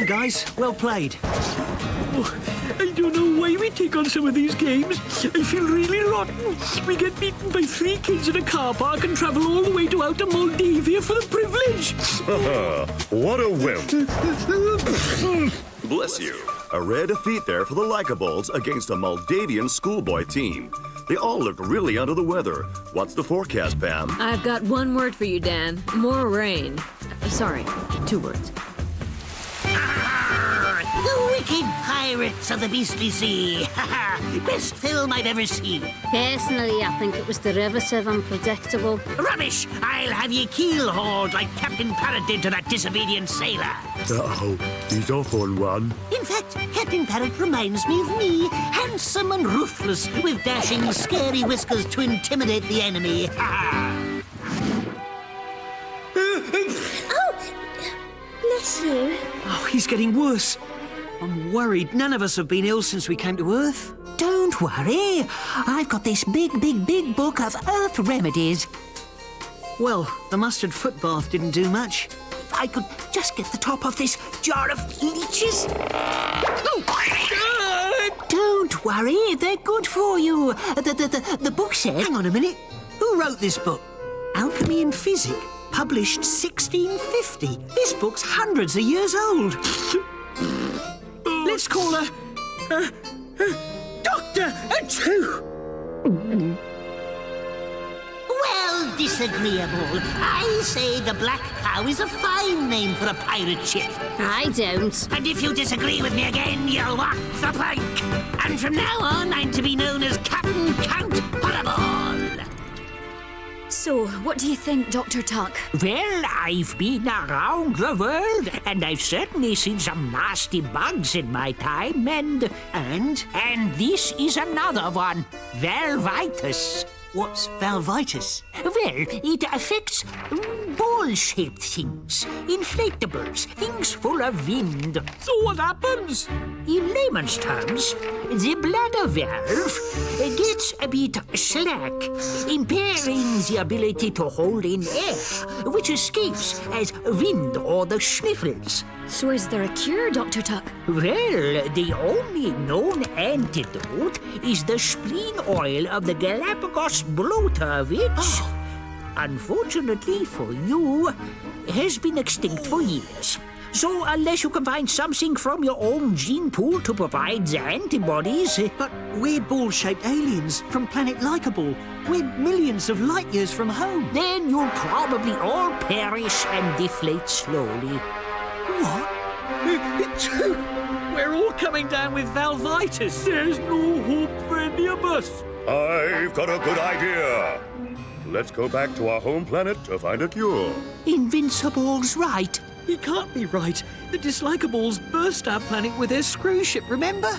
in, guys. Well played. Oh, I don't know why we take on some of these games. I feel really rotten. We get beaten by 3 kids in a car park and travel all the way to Outer Moldavia for the privilege. What a wimp. Bless you. A rare defeat there for the Likeaballs against a Moldavian schoolboy team. They all look really under the weather. What's the forecast, Pam? I've got one word for you, Dan. More rain. Sorry, 2 words. The wicked pirates of the beastly sea. Best film I've ever seen. Personally, I think it was derivative and predictable. Rubbish! I'll have ye keel-hauled like Captain Parrot did to that disobedient sailor. Uh-oh, he's off on one. In fact, Captain Parrot reminds me of me, handsome and ruthless, with dashing, scary whiskers to intimidate the enemy. Oh, bless you. Oh, he's getting worse. I'm worried. None of us have been ill since we came to Earth. Don't worry. I've got this big book of Earth remedies. Well, the mustard foot bath didn't do much. If I could just get the top of this jar of leeches. Oh. Don't worry, they're good for you. The book says... Hang on a minute. Who wrote this book? Alchemy and Physics, published 1650. This book's hundreds of years old. Let's call her... Dr. Achoo! Well, Disagreeable, I say the Black Cow is a fine name for a pirate ship. I don't. And if you disagree with me again, you'll walk the plank. And from now on, I'm to be known as Captain Count Horrible. So, what do you think, Dr. Tuck? Well, I've been around the world, and I've certainly seen some nasty bugs in my time, and this is another one, Valvitis. What's Valvitis? Well, it affects ball-shaped things, inflatables, things full of wind. So what happens? In layman's terms, the bladder valve gets a bit slack, impairing the ability to hold in air, which escapes as wind or the sniffles. So is there a cure, Dr. Tuck? Well, the only known antidote is the spleen oil of the Galapagos bloater, which, unfortunately for you, has been extinct for years. So unless you can find something from your own gene pool to provide the antibodies... But we're ball-shaped aliens from planet Likeaball. We're millions of light years from home. Then you'll probably all perish and deflate slowly. What? We're all coming down with Valvitis. There's no hope for any of us. I've got a good idea. Let's go back to our home planet to find a cure. Invincible's right. He can't be right. The Dislikeaballs burst our planet with their screw ship, remember?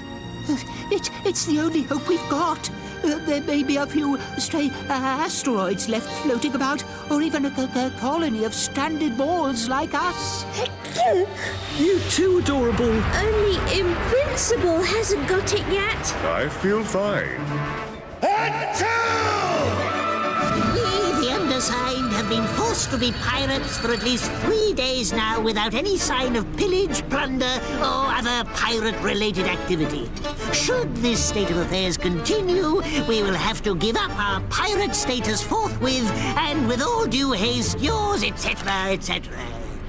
It's the only hope we've got. There may be a few stray asteroids left floating about, or even a colony of stranded balls like us. You too, adorable. Only Invincible hasn't got it yet. I feel fine. We, the undersigned, have been forced to be pirates for at least 3 days now without any sign of pillage, plunder, or other pirate-related activity. Should this state of affairs continue, we will have to give up our pirate status forthwith, and with all due haste, yours, etc., etc.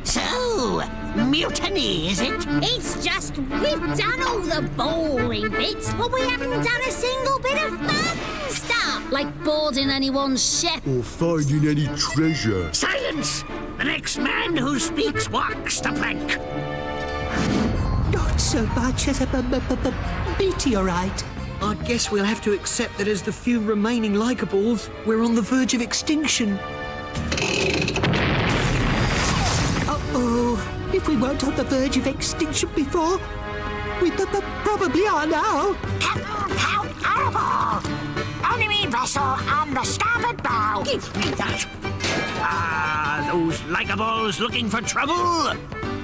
So, mutiny, is it? It's just we've done all the boring bits, but we haven't done a single bit of fun stuff, like boarding anyone's ship. Or finding any treasure. Silence! The next man who speaks walks the plank. Not so much as a meteorite. I guess we'll have to accept that as the few remaining Likeaballs, we're on the verge of extinction. Uh-oh. If we weren't on the verge of extinction before, we probably are now. Captain Count Horrible! Enemy vessel on the starboard bow! Give me that. Those Likeaballs looking for trouble?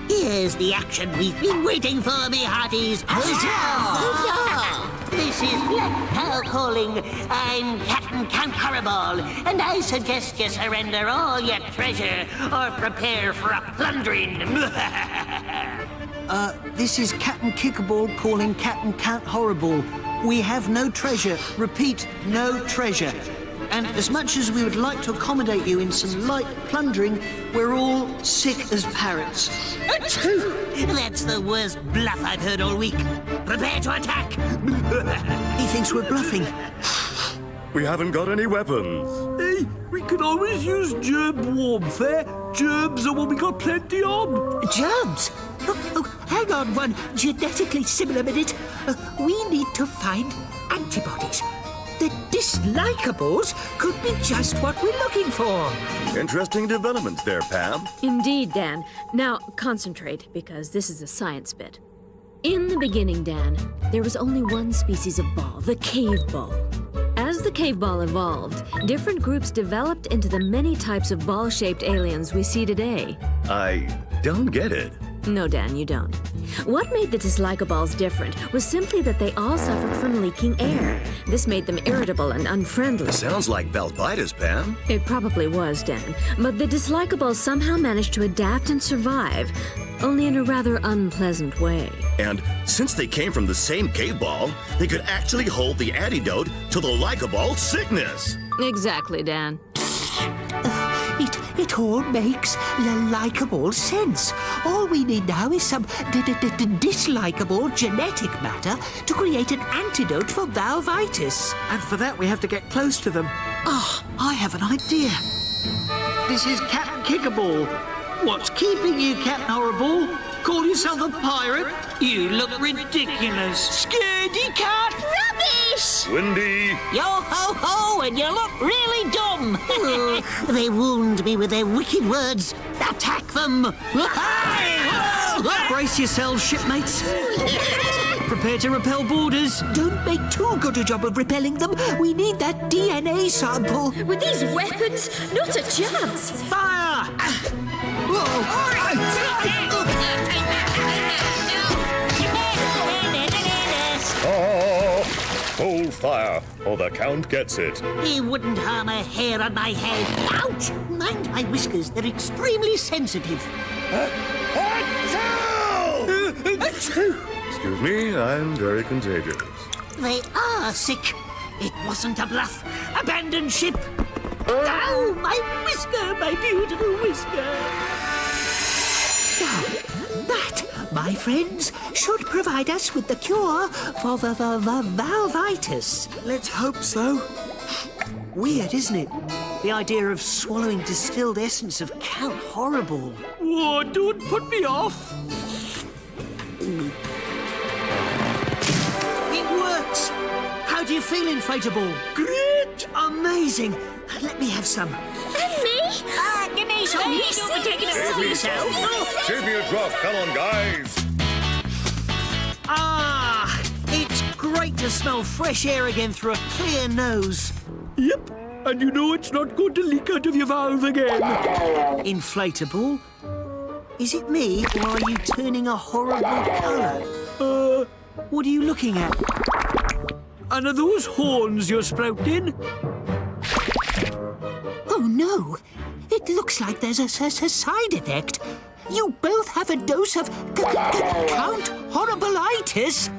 Here's the action we've been waiting for, me hearties. Huzzah! This is Black Cow calling. I'm Captain Count Horrible, and I suggest you surrender all your treasure or prepare for a plundering. This is Captain Kickerball calling Captain Count Horrible. We have no treasure. Repeat, no treasure. And as much as we would like to accommodate you in some light plundering, we're all sick as parrots. That's the worst bluff I've heard all week. Prepare to attack! He thinks we're bluffing. We haven't got any weapons. Hey, we can always use germ warfare. Germs are what we got plenty of. Germs? Oh, hang on one genetically similar minute. We need to find antibodies. The Dislikeaballs could be just what we're looking for. Interesting developments there, Pam. Indeed, Dan. Now, concentrate, because this is a science bit. In the beginning, Dan, there was only one species of ball, the cave ball. As the cave ball evolved, different groups developed into the many types of ball-shaped aliens we see today. I don't get it. No, Dan, you don't. What made the Dislikeaballs different was simply that they all suffered from leaking air. This made them irritable and unfriendly. Sounds like Ballbasket, Pam. It probably was, Dan. But the Dislikeaballs somehow managed to adapt and survive, only in a rather unpleasant way. And since they came from the same cave ball, they could actually hold the antidote to the Likeaball sickness. Exactly, Dan. It all makes likeable sense. All we need now is some dislikable genetic matter to create an antidote for valvitis. And for that, we have to get close to them. Ah, I have an idea. This is Captain Kickerball. What's keeping you, Captain Horrible? Call yourself a pirate? You look ridiculous. Scaredy cat! Rubbish! Windy. Yo ho ho, and you look really dumb. They wound me with their wicked words. Attack them! Brace yourselves, shipmates. Prepare to repel boarders. Don't make too good a job of repelling them. We need that DNA sample. With these weapons, not a chance. Fire! Oh, hold fire, or the Count gets it. He wouldn't harm a hair on my head. Ouch! Mind my whiskers, they're extremely sensitive. Excuse me, I'm very contagious. They are sick. It wasn't a bluff. Abandon ship. Ow, my whisker, my beautiful whisker. Now, that, my friends, should provide us with the cure for the valvitis. Let's hope so. Weird, isn't it? The idea of swallowing distilled essence of Count Horrible. Oh, don't put me off. It works! How do you feel, Inflatable? Great! Amazing! Let me have some. And me? Give me some. Don't be taking it Save for me yourself. Save me a drop. Come on, guys. Ah! It's great to smell fresh air again through a clear nose. Yep, and you know it's not going to leak out of your valve again. Inflatable? Is it me, or are you turning a horrible colour? What are you looking at? And are those horns you're sprouting? Oh, no. It looks like there's a side effect. You both have a dose of Count Horrible-itis.